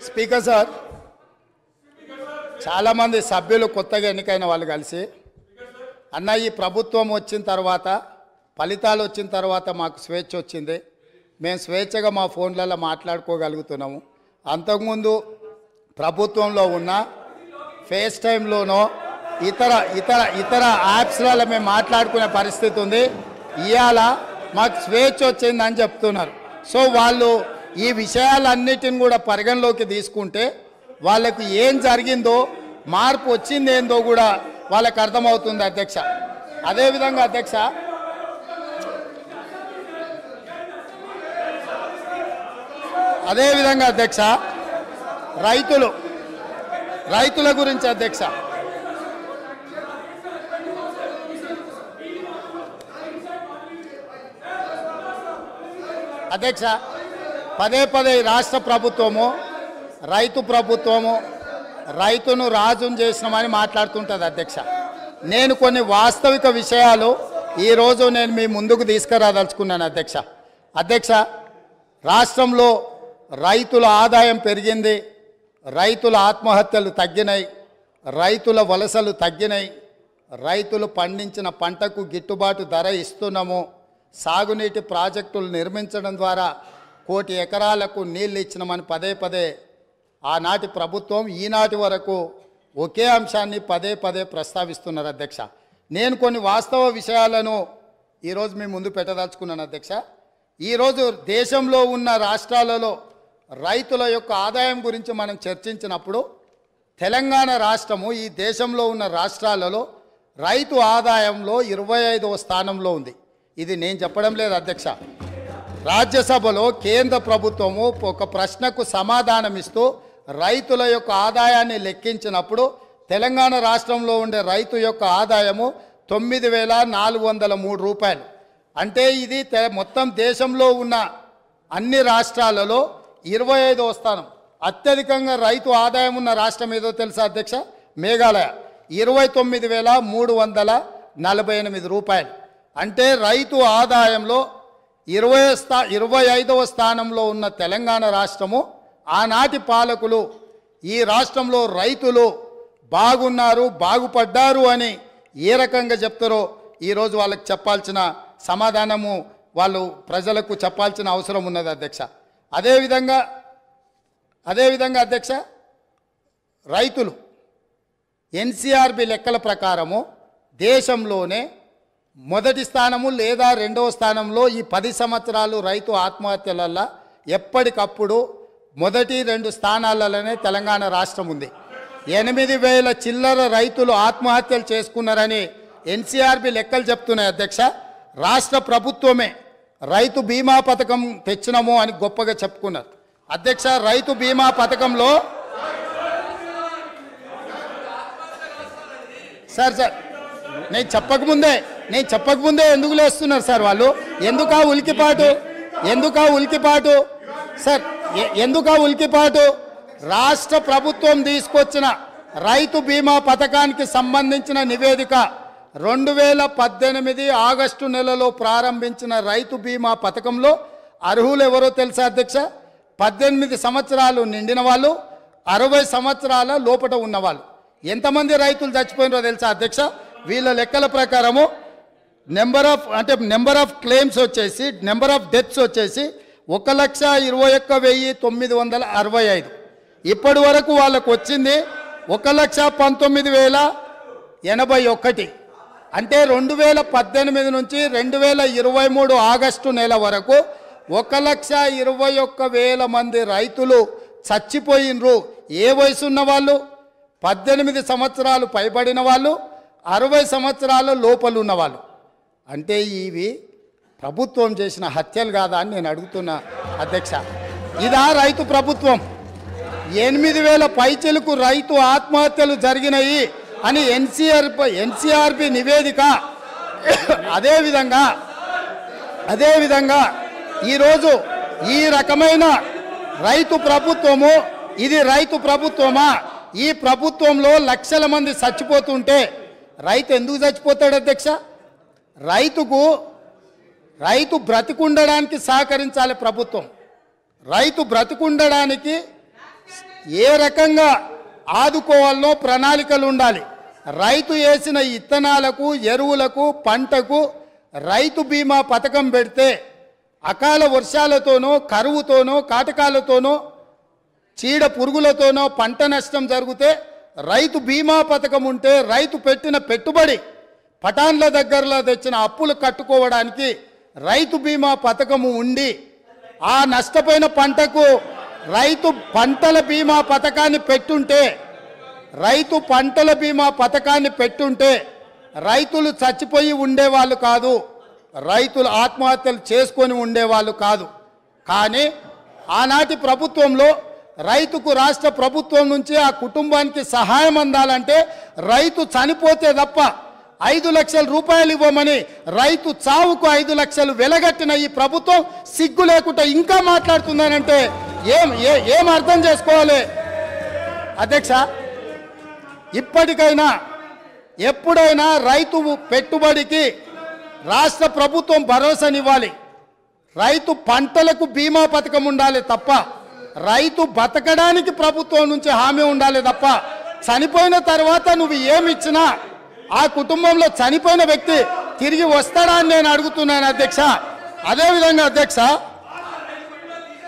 Speaker sir, చాలామంది సభ్యులు కొత్తగా ఎన్నికైన వాళ్ళు కలిసి అన్న ఈ ప్రభుత్వం వచ్చిన తర్వాత ఫలితాలు వచ్చిన తర్వాత మాకు స్వేచ్ఛ వచ్చింది, మేము స్వేచ్ఛగా మా ఫోన్లలో మాట్లాడుకోగలుగుతున్నాము. అంతకుముందు ప్రభుత్వంలో ఉన్న ఫేస్ టైంలోనో ఇతర ఇతర ఇతర యాప్స్లలో మేము మాట్లాడుకునే పరిస్థితి ఉంది. ఇవాళ మాకు స్వేచ్ఛ వచ్చిందని చెప్తున్నారు. సో వాళ్ళు ఈ విషయాలన్నిటిని కూడా పరిగణలోకి తీసుకుంటే వాళ్ళకు ఏం జరిగిందో, మార్పు వచ్చింది ఏందో కూడా వాళ్ళకు అర్థమవుతుంది అధ్యక్ష. అదేవిధంగా అధ్యక్ష రైతుల గురించి అధ్యక్ష, పదే పదే రాష్ట్ర ప్రభుత్వము రైతును రాజును చేసినామని మాట్లాడుతుంటుంది అధ్యక్ష. నేను కొన్ని వాస్తవిక విషయాలు ఈరోజు నేను మీ ముందుకు తీసుకురాదలుచుకున్నాను అధ్యక్ష. రాష్ట్రంలో రైతుల ఆదాయం పెరిగింది, రైతుల ఆత్మహత్యలు తగ్గినాయి, రైతుల వలసలు తగ్గినాయి, రైతులు పండించిన పంటకు గిట్టుబాటు ధర ఇస్తున్నాము, సాగునీటి ప్రాజెక్టులు నిర్మించడం ద్వారా 1 కోటి ఎకరాలకు నీళ్ళు ఇచ్చినామని పదే పదే ఆనాటి ప్రభుత్వం ఈనాటి వరకు ఒకే అంశాన్ని పదే పదే ప్రస్తావిస్తున్నారు అధ్యక్ష. నేను కొన్ని వాస్తవ విషయాలను ఈరోజు మీ ముందు పెట్టదలుచుకున్నాను అధ్యక్ష. ఈరోజు దేశంలో ఉన్న రాష్ట్రాలలో రైతుల యొక్క ఆదాయం గురించి మనం చర్చించినప్పుడు తెలంగాణ రాష్ట్రము ఈ దేశంలో ఉన్న రాష్ట్రాలలో రైతు ఆదాయంలో 25వ స్థానంలో ఉంది. ఇది నేను చెప్పడం లేదు అధ్యక్ష. రాజ్యసభలో కేంద్ర ప్రభుత్వము ఒక ప్రశ్నకు సమాధానం ఇస్తూ రైతుల యొక్క ఆదాయాన్ని లెక్కించినప్పుడు తెలంగాణ రాష్ట్రంలో ఉండే రైతు యొక్క ఆదాయము 9,403 రూపాయలు. అంటే ఇది మొత్తం దేశంలో ఉన్న అన్ని రాష్ట్రాలలో 25వ స్థానం. అత్యధికంగా రైతు ఆదాయం ఉన్న రాష్ట్రం ఏదో తెలుసా అధ్యక్ష? మేఘాలయ 29,348 రూపాయలు. అంటే రైతు ఆదాయంలో 25వ స్థానంలో ఉన్న తెలంగాణ రాష్ట్రము ఆనాటి పాలకులు ఈ రాష్ట్రంలో రైతులు బాగున్నారు, బాగుపడ్డారు అని ఏ రకంగా చెప్తారో ఈరోజు వాళ్ళకి చెప్పాల్సిన సమాధానము వాళ్ళు ప్రజలకు చెప్పాల్సిన అవసరం ఉన్నది అధ్యక్ష. అదేవిధంగా అధ్యక్ష, రైతులు ఎన్సీఆర్బి లెక్కల ప్రకారము దేశంలోనే మొదటి స్థానము లేదా 2వ స్థానంలో ఈ 10 సంవత్సరాలు రైతు ఆత్మహత్యలల్లో ఎప్పటికప్పుడు మొదటి 2 స్థానాలలోనే తెలంగాణ రాష్ట్రం ఉంది. 8,000 చిల్లర రైతులు ఆత్మహత్యలు చేసుకున్నారని ఎన్సీఆర్బి లెక్కలు చెప్తున్నాయి అధ్యక్ష. రాష్ట్ర ప్రభుత్వమే రైతు బీమా పథకం తెచ్చినాము అని గొప్పగా చెప్పుకున్నారు అధ్యక్ష. రైతు బీమా పథకంలో సార్ నేను చెప్పకముందే ఎందుకు లేస్తున్నారు సార్ వాళ్ళు? ఎందుకా ఉలికిపాటు? రాష్ట్ర ప్రభుత్వం తీసుకొచ్చిన రైతు బీమా పథకానికి సంబంధించిన నివేదిక 2018 ఆగస్టు నెలలో ప్రారంభించిన రైతు బీమా పథకంలో అర్హులు ఎవరో తెలుసా అధ్యక్ష? 18 సంవత్సరాలు నిండిన వాళ్ళు, 60 సంవత్సరాల లోపట ఉన్నవాళ్ళు. ఎంతమంది రైతులు చచ్చిపోయినారో తెలుసా అధ్యక్ష? వీళ్ళ లెక్కల ప్రకారము నెంబర్ ఆఫ్ క్లెయిమ్స్ వచ్చేసి, నెంబర్ ఆఫ్ డెత్స్ వచ్చేసి 1,21,965. ఇప్పటి వరకు వాళ్ళకు వచ్చింది 1,19,081. అంటే 2018 నుంచి 2023 ఆగస్టు నెల వరకు 1,21,000 మంది రైతులు చచ్చిపోయినరు. ఏ వయసు ఉన్న వాళ్ళు? 18 సంవత్సరాలు పైబడిన వాళ్ళు, 60 సంవత్సరాల లోపల ఉన్నవాళ్ళు. అంటే ఇవి ప్రభుత్వం చేసిన హత్యలు కాదా అని నేను అడుగుతున్నా అధ్యక్ష. ఇదా రైతు ప్రభుత్వం? 8,000 పైచిలకు రైతు ఆత్మహత్యలు జరిగినాయి అని ఎన్సీఆర్బి నివేదిక. అదేవిధంగా ఈరోజు ఈ రకమైన రైతు ప్రభుత్వము, ఇది రైతు ప్రభుత్వమా? ఈ ప్రభుత్వంలో లక్షల మంది చచ్చిపోతుంటే రైతు ఎందుకు చచ్చిపోతాడు అధ్యక్ష? రైతు బ్రతికుండడానికి సహకరించాలి ప్రభుత్వం. రైతు బ్రతికుండడానికి ఏ రకంగా ఆదుకోవాలనో ప్రణాళికలు ఉండాలి. రైతు వేసిన ఇత్తనాలకు, ఎరువులకు, పంటకు రైతు బీమా పథకం పెడితే అకాల వర్షాలతోనో, కరువుతోనో, కాటకాలతోనో, చీడ పురుగులతోనో పంట నష్టం జరిగితే రైతు బీమా పథకం ఉంటే రైతు పెట్టిన పెట్టుబడి, పటాన్ల దగ్గరలో తెచ్చిన అప్పులు కట్టుకోవడానికి రైతు బీమా పథకము ఉండి ఆ నష్టపోయిన పంటకు రైతు పంటల బీమా పథకాన్ని పెట్టుంటే, రైతు పంటల బీమా పథకాన్ని పెట్టుంటే రైతులు చచ్చిపోయి ఉండేవాళ్ళు కాదు, రైతులు ఆత్మహత్యలు చేసుకొని ఉండేవాళ్ళు కాదు. కానీ ఆనాటి ప్రభుత్వంలో రైతుకు రాష్ట్ర ప్రభుత్వం నుంచి ఆ కుటుంబానికి సహాయం అందాలంటే రైతు చనిపోతే తప్ప 5 లక్షల రూపాయలు ఇవ్వమని రైతు చావుకు 5 లక్షలు వెలగట్టిన ఈ ప్రభుత్వం సిగ్గు లేకుండా ఇంకా మాట్లాడుతుందనంటే ఏం అర్థం చేసుకోవాలి అధ్యక్ష? ఇప్పటికైనా ఎప్పుడైనా రైతు పెట్టుబడికి రాష్ట్ర ప్రభుత్వం భరోసానివ్వాలి. రైతు పంటలకు బీమా పథకం ఉండాలి తప్ప, రైతు బతకడానికి ప్రభుత్వం నుంచి హామీ ఉండాలి తప్ప, చనిపోయిన తర్వాత నువ్వు ఏమిచ్చినా ఆ కుటుంబంలో చనిపోయిన వ్యక్తి తిరిగి వస్తాడా అని నేను అడుగుతున్నాను అధ్యక్ష. అదేవిధంగా అధ్యక్ష,